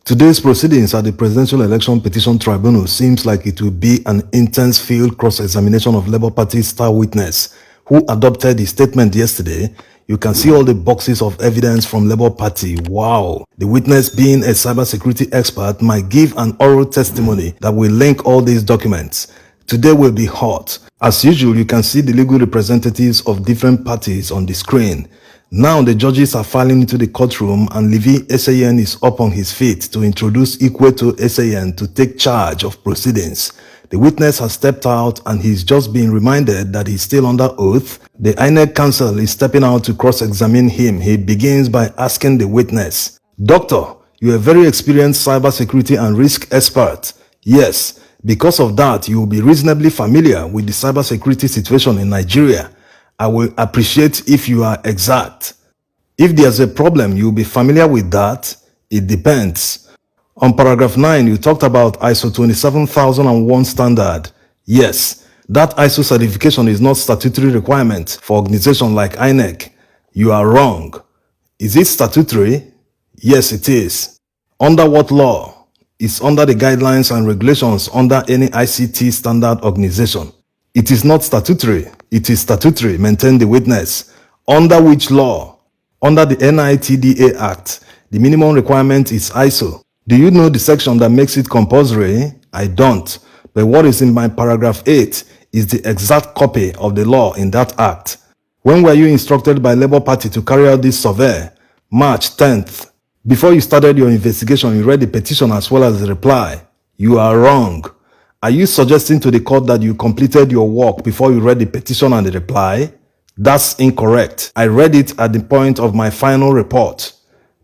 Today's proceedings at the Presidential Election Petition Tribunal seems like it will be an intense field cross-examination of Labour Party star witness who adopted his statement yesterday. You can see all the boxes of evidence from Labour Party. Wow! The witness, being a cybersecurity expert, might give an oral testimony that will link all these documents. Today will be hot. As usual, you can see the legal representatives of different parties on the screen. Now the judges are filing into the courtroom and Levi SAN is up on his feet to introduce Ikweto SAN to take charge of proceedings. The witness has stepped out and he's just being reminded that he's still under oath. The INEC counsel is stepping out to cross-examine him. He begins by asking the witness, "Doctor, you're a very experienced cybersecurity and risk expert. Yes, because of that, you will be reasonably familiar with the cybersecurity situation in Nigeria. I will appreciate if you are exact. If there's a problem, you'll be familiar with that. It depends." On paragraph 9, you talked about ISO 27001 standard. Yes, that ISO certification is not statutory requirement for organizations like INEC. You are wrong. Is it statutory? Yes, it is. Under what law? It's under the guidelines and regulations under any ICT standard organization. It is not statutory. It is statutory, maintained the witness. Under which law? Under the NITDA Act. The minimum requirement is ISO. Do you know the section that makes it compulsory? I don't. But what is in my paragraph 8 is the exact copy of the law in that act. When were you instructed by Labour Party to carry out this survey? March 10th. Before you started your investigation, you read the petition as well as the reply. You are wrong. Are you suggesting to the court that you completed your work before you read the petition and the reply? That's incorrect. I read it at the point of my final report.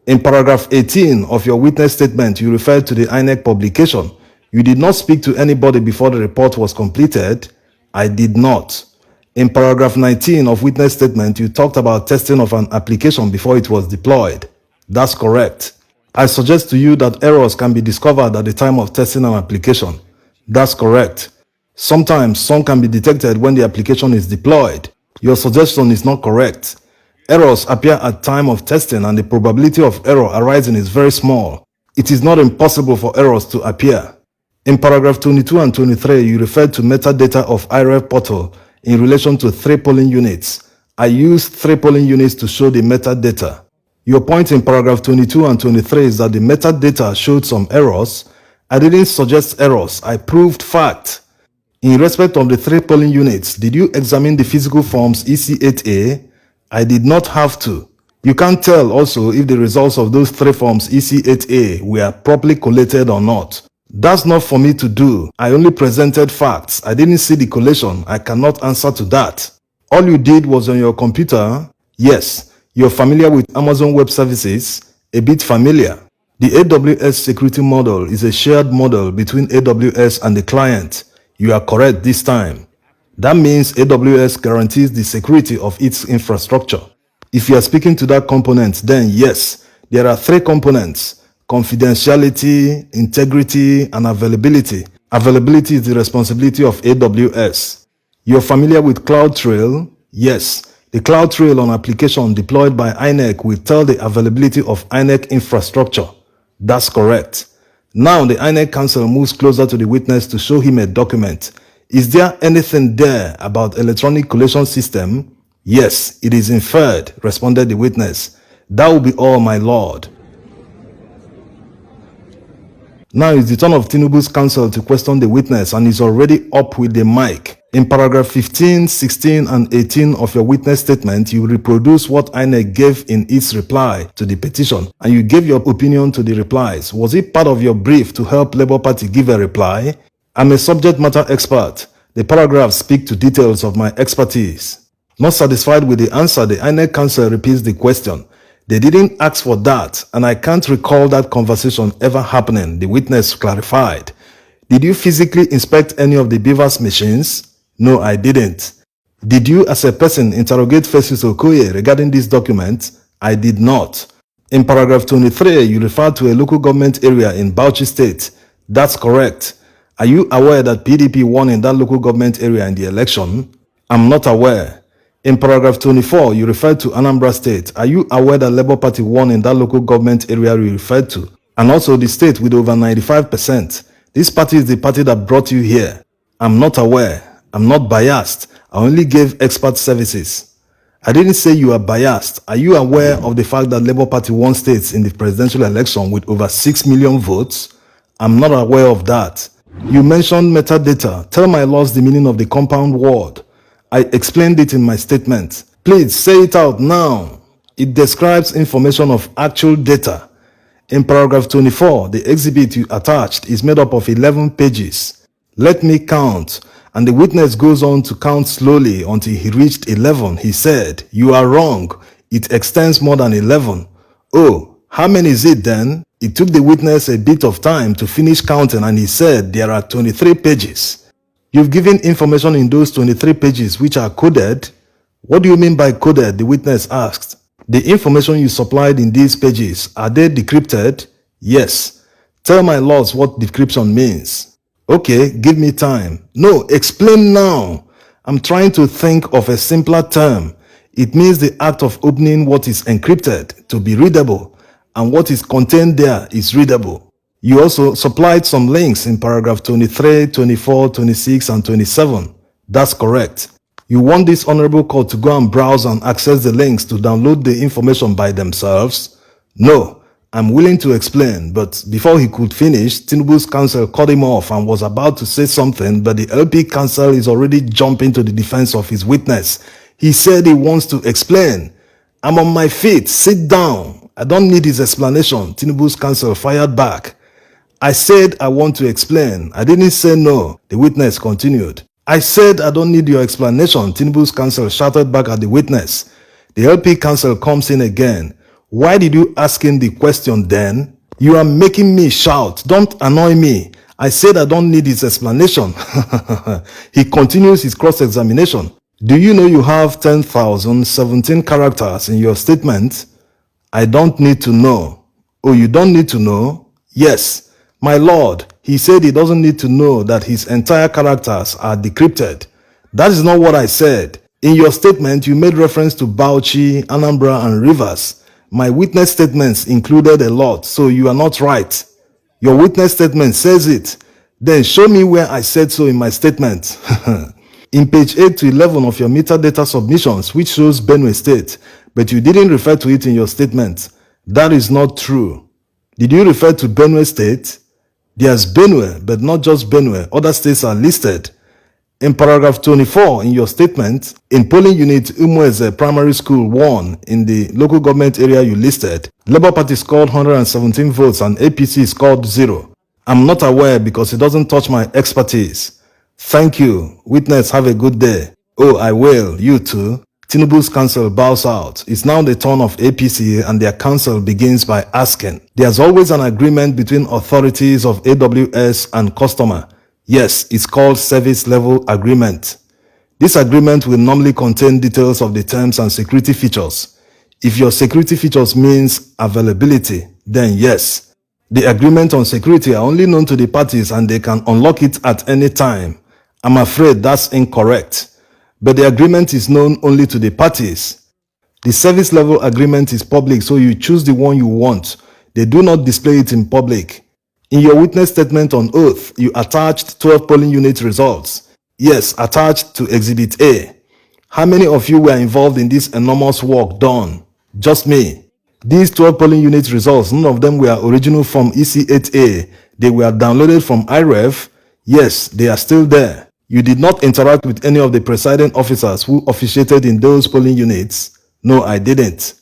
In paragraph 18 of your witness statement, you referred to the INEC publication. You did not speak to anybody before the report was completed. I did not. In paragraph 19 of witness statement, you talked about testing of an application before it was deployed. That's correct. I suggest to you that errors can be discovered at the time of testing an application. That's correct. Sometimes some can be detected when the application is deployed. Your suggestion is not correct. Errors appear at time of testing and the probability of error arising is very small. It is not impossible for errors to appear. In paragraph 22 and 23, you referred to metadata of IREV portal in relation to 3 polling units. I used 3 polling units to show the metadata. Your point in paragraph 22 and 23 is that the metadata showed some errors. I didn't suggest errors. I proved fact. In respect of the 3 polling units, did you examine the physical forms EC8A? I did not have to. You can't tell also if the results of those 3 forms EC8A were properly collated or not. That's not for me to do. I only presented facts. I didn't see the collation. I cannot answer to that. All you did was on your computer. Yes, you're familiar with Amazon Web Services. A bit familiar. The AWS security model is a shared model between AWS and the client. You are correct this time. That means AWS guarantees the security of its infrastructure. If you are speaking to that component, then yes, there are 3 components: confidentiality, integrity, and availability. Availability is the responsibility of AWS. You're familiar with CloudTrail? Yes. The CloudTrail on application deployed by INEC will tell the availability of INEC infrastructure. That's correct. Now the INEC counsel moves closer to the witness to show him a document. Is there anything there about electronic collation system? Yes, it is inferred, responded the witness. That will be all, my lord. Now it's the turn of Tinubu's counsel to question the witness and is already up with the mic. In paragraph 15, 16, and 18 of your witness statement, you reproduce what INEC gave in its reply to the petition, and you gave your opinion to the replies. Was it part of your brief to help Labour Party give a reply? I'm a subject matter expert. The paragraphs speak to details of my expertise. Not satisfied with the answer, the INEC counsel repeats the question. They didn't ask for that, and I can't recall that conversation ever happening, the witness clarified. Did you physically inspect any of the Beavers machines? No, I didn't. Did you as a person interrogate Festus Okoye regarding this document? I did not. In paragraph 23, you refer to a local government area in Bauchi State. That's correct. Are you aware that PDP won in that local government area in the election? I'm not aware. In paragraph 24, you referred to Anambra State. Are you aware that Labour Party won in that local government area you referred to? and also the state with over 95%. This party is the party that brought you here. I'm not aware. I'm not biased. I only gave expert services. I didn't say you are biased. Are you aware of the fact that Labour Party won states in the presidential election with over 6 million votes? I'm not aware of that. You mentioned metadata. Tell my laws the meaning of the compound word. I explained it in my statement. Please say it out now. It describes information of actual data. In paragraph 24, the exhibit you attached is made up of 11 pages. Let me count. And the witness goes on to count slowly until he reached 11. He said, "You are wrong. It extends more than 11. Oh, how many is it then?" It took the witness a bit of time to finish counting, and he said, "There are 23 pages. You've given information in those 23 pages which are coded." "What do you mean by coded?" the witness asked. "The information you supplied in these pages, are they decrypted?" "Yes." "Tell my lords what decryption means." "Okay, give me time." "No, explain now." "I'm trying to think of a simpler term. It means the act of opening what is encrypted to be readable, and what is contained there is readable." You also supplied some links in paragraph 23, 24, 26, and 27. That's correct. You want this honorable court to go and browse and access the links to download the information by themselves? No. I'm willing to explain, but before he could finish, Tinubu's counsel cut him off and was about to say something, but the LP counsel is already jumping to the defense of his witness. He said he wants to explain. "I'm on my feet. Sit down. I don't need his explanation," Tinubu's counsel fired back. "I said I want to explain. I didn't say no," the witness continued. "I said I don't need your explanation," Tinubu's counsel shouted back at the witness. The LP counsel comes in again. "Why did you ask him the question then? You are making me shout. Don't annoy me. I said I don't need his explanation." He continues his cross-examination. "Do you know you have 10,017 characters in your statement?" "I don't need to know." "Oh, you don't need to know?" "Yes. My lord, he said he doesn't need to know that his entire characters are decrypted." "That is not what I said. In your statement, you made reference to Bauchi, Anambra, and Rivers. My witness statements included a lot, so you are not right." "Your witness statement says it." "Then show me where I said so in my statement." In page 8 to 11 of your metadata submissions, which shows Benue State, but you didn't refer to it in your statement. That is not true. Did you refer to Benue State? There's Benue, but not just Benue. Other states are listed. In paragraph 24 in your statement, in polling unit Umueze Primary School 1 in the local government area you listed, Labour Party scored 117 votes and APC scored 0. I'm not aware because it doesn't touch my expertise. Thank you. Witness, have a good day. Oh, I will. You too. Tinubu's counsel bows out. It's now the turn of APC, and their counsel begins by asking, "There's always an agreement between authorities of AWS and customer." "Yes, it's called service level agreement. This agreement will normally contain details of the terms and security features. If your security features means availability, then yes. The agreement on security are only known to the parties and they can unlock it at any time. I'm afraid that's incorrect. But the agreement is known only to the parties. The service level agreement is public, so you choose the one you want. They do not display it in public. In your witness statement on oath, you attached 12 polling unit results. Yes, attached to Exhibit A. How many of you were involved in this enormous work done? Just me. These 12 polling unit results, none of them were original from EC8A. They were downloaded from IREF. Yes, they are still there. You did not interact with any of the presiding officers who officiated in those polling units. No, I didn't.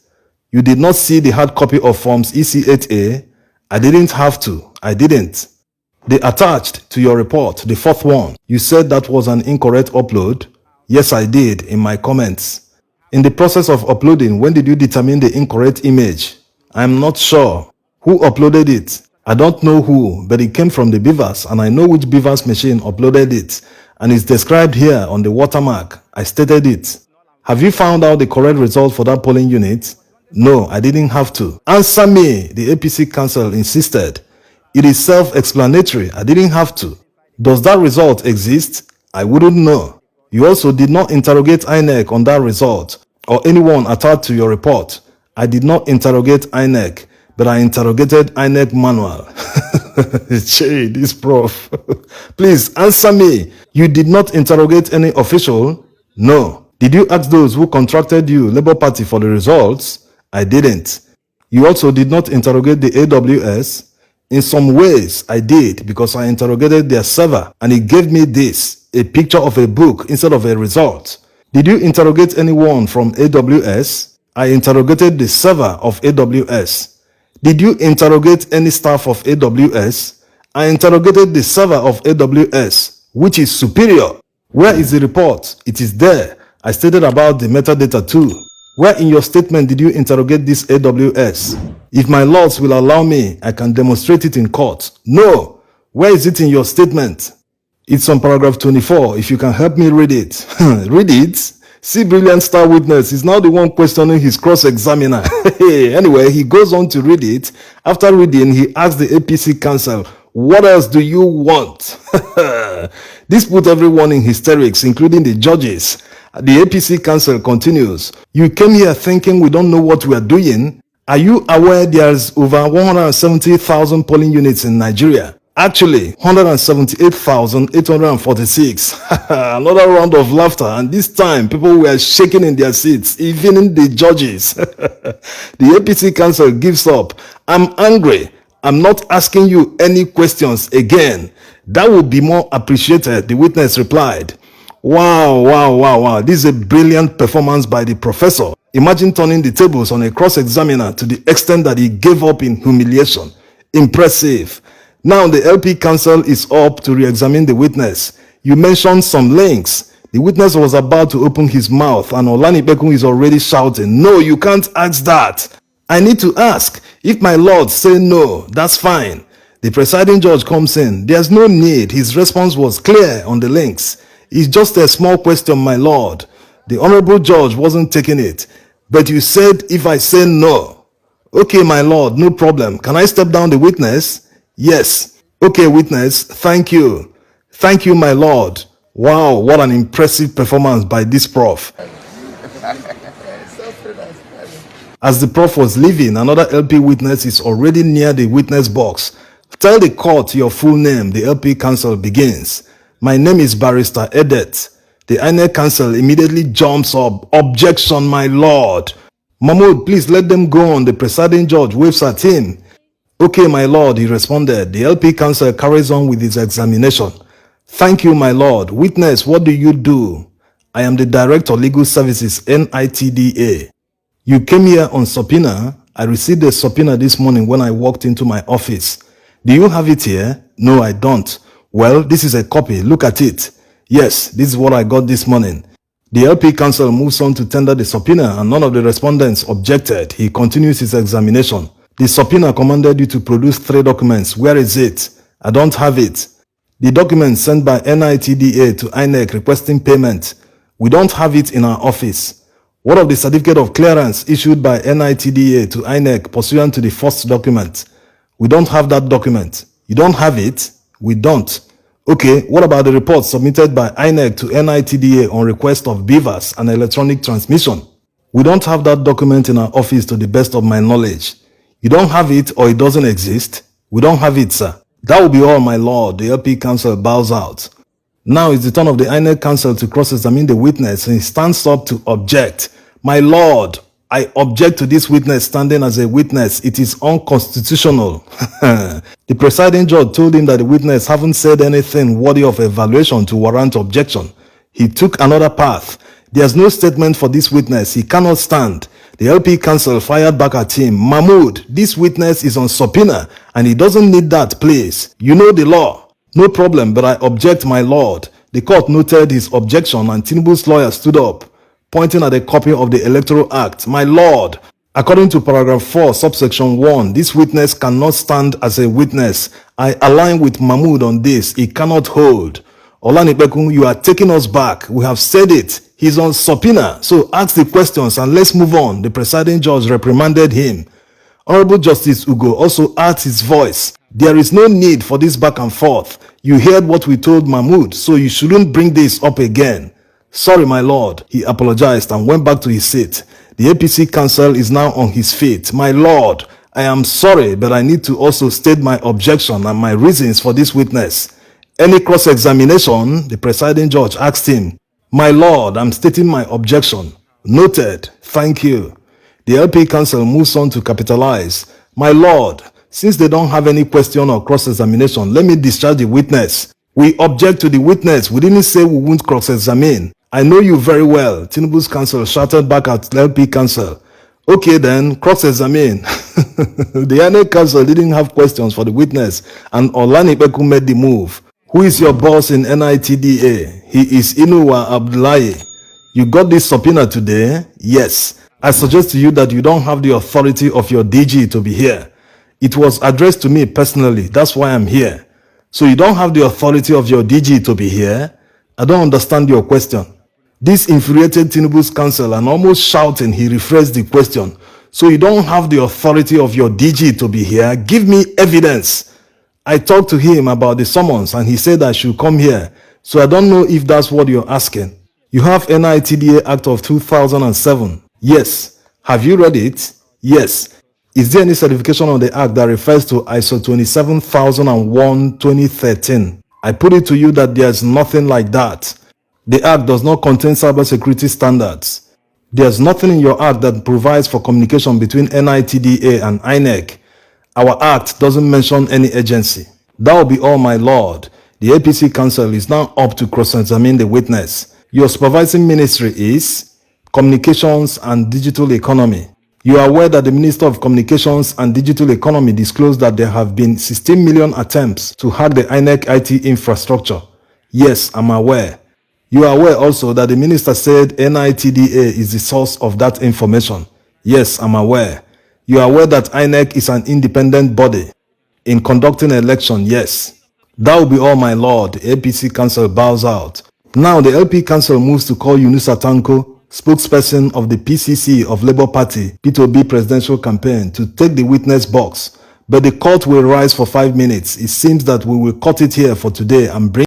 You did not see the hard copy of forms EC8A. I didn't have to. I didn't. They attached to your report, the fourth one. You said that was an incorrect upload. Yes, I did, in my comments. In the process of uploading, when did you determine the incorrect image? I'm not sure. Who uploaded it? I don't know who, but it came from the Beavers, and I know which Beavers machine uploaded it. And it's described here on the watermark. I stated it. Have you found out the correct result for that polling unit? No, I didn't have to. Answer me, the APC counsel insisted. It is self-explanatory. I didn't have to. Does that result exist? I wouldn't know. You also did not interrogate INEC on that result or anyone attached to your report. I did not interrogate INEC, but I interrogated INEC manual. Che, this prof. Please answer me. You did not interrogate any official? No. Did you ask those who contracted you, Labour Party, for the results? I didn't. You also did not interrogate the AWS? In some ways, I did, because I interrogated their server and it gave me this, a picture of a book instead of a result. Did you interrogate anyone from AWS? I interrogated the server of AWS. Did you interrogate any staff of AWS? I interrogated the server of AWS, which is superior. Where is the report? It is there. I stated about the metadata too. Where in your statement did you interrogate this AWS? If my lords will allow me, I can demonstrate it in court. No. Where is it in your statement? It's on paragraph 24. If you can help me read it. Read it? See, brilliant star witness is now the one questioning his cross-examiner. Anyway, he goes on to read it. After reading, he asks the APC council, what else do you want? This put everyone in hysterics, including the judges. The APC council continues, you came here thinking we don't know what we are doing. Are you aware there's over 170,000 polling units in Nigeria? Actually, 178,846. Another round of laughter, and this time people were shaking in their seats, even the judges. The APC council gives up. I'm angry. I'm not asking you any questions again. That would be more appreciated, the witness replied. Wow. This is a brilliant performance by the professor. Imagine turning the tables on a cross-examiner to the extent that he gave up in humiliation. Impressive. Now the LP council is up to re-examine the witness. You mentioned some links. The witness was about to open his mouth and Olanipekun is already shouting, no, you can't ask that. I need to ask. If my lords say no, that's fine. The presiding judge comes in. There's no need. His response was clear on the links. It's just a small question, my lord. The honorable judge wasn't taking it. But you said if I say no. Okay, my lord, no problem. Can I step down the witness? Yes. Okay, witness, thank you. Thank you, my lord. Wow, what an impressive performance by this prof. As the prof was leaving, another LP witness is already near the witness box. Tell the court your full name, the LP counsel begins. My name is Barrister Edet. The INEC counsel immediately jumps up. Objection, my lord. Mahmoud, please let them go on. The presiding judge waves at him. Okay, my lord, he responded. The LP counsel carries on with his examination. Thank you, my lord. Witness, what do you do? I am the Director of Legal Services, NITDA. You came here on subpoena. I received a subpoena this morning when I walked into my office. Do you have it here? No, I don't. Well, this is a copy. Look at it. Yes, this is what I got this morning. The LP counsel moves on to tender the subpoena and none of the respondents objected. He continues his examination. The subpoena commanded you to produce 3 documents. Where is it? I don't have it. The document sent by NITDA to INEC requesting payment. We don't have it in our office. What of the certificate of clearance issued by NITDA to INEC pursuant to the first document? We don't have that document. You don't have it? We don't. Okay, what about the report submitted by INEC to NITDA on request of beavers and electronic transmission? We don't have that document in our office to the best of my knowledge. You don't have it or it doesn't exist? We don't have it, sir. That will be all, my lord. The LP counsel bows out. Now it's the turn of the INEC counsel to cross-examine the witness and he stands up to object. My lord, I object to this witness standing as a witness. It is unconstitutional. The presiding judge told him that the witness haven't said anything worthy of evaluation to warrant objection. He took another path. There's no statement for this witness. He cannot stand. The LP counsel fired back at him. Mahmoud, this witness is on subpoena and he doesn't need that, please. You know the law. No problem, but I object, my lord. The court noted his objection and Tinubu's lawyer stood up, pointing at a copy of the Electoral Act. My lord, according to paragraph 4, subsection 1, this witness cannot stand as a witness. I align with Mahmoud on this. He cannot hold. Olanipekun, you are taking us back. We have said it. He's on subpoena. So ask the questions and let's move on. The presiding judge reprimanded him. Honorable Justice Ugo also adds his voice. There is no need for this back and forth. You heard what we told Mahmoud, so you shouldn't bring this up again. Sorry, my lord. He apologized and went back to his seat. The APC counsel is now on his feet. My lord, I am sorry, but I need to also state my objection and my reasons for this witness. Any cross-examination, the presiding judge asked him, "My lord, I'm stating my objection." Noted. Thank you. The LP counsel moves on to capitalize. "My lord, since they don't have any question or cross-examination, let me discharge the witness. We object to the witness. We didn't say we won't cross-examine." "I know you very well," Tinubu's counsel shouted back at the LP counsel. "Okay then, cross-examine." The INEC counsel didn't have questions for the witness, and Olanipeku made the move. "Who is your boss in NITDA?" "He is Inuwa Abdullahi." "You got this subpoena today?" "Yes." "I suggest to you that you don't have the authority of your DG to be here. It was addressed to me personally. That's why I'm here." "So you don't have the authority of your DG to be here?" "I don't understand your question." This infuriated Tinubu's counsel, and almost shouting, he rephrased the question. "So you don't have the authority of your DG to be here? Give me evidence." "I talked to him about the summons and he said I should come here. So I don't know if that's what you're asking." "You have NITDA Act of 2007. "Yes." "Have you read it?" "Yes." "Is there any certification on the act that refers to ISO 27001-2013? "I put it to you that there's nothing like that. The act does not contain cybersecurity standards. There's nothing in your act that provides for communication between NITDA and INEC. Our act doesn't mention any agency." "That will be all, my lord." The APC counsel is now up to cross-examine the witness. "Your supervising ministry is Communications and Digital Economy. You are aware that the Minister of Communications and Digital Economy disclosed that there have been 16 million attempts to hack the INEC IT infrastructure." "Yes, I'm aware." "You are aware also that the minister said NITDA is the source of that information." "Yes, I'm aware." "You are aware that INEC is an independent body in conducting an election?" "Yes." "That will be all, my lord." The APC counsel bows out. Now the LP counsel moves to call Yunusa Tanko, spokesperson of the PCC of Labour Party P2B presidential campaign, to take the witness box. But the court will rise for 5 minutes. It seems that we will cut it here for today and bring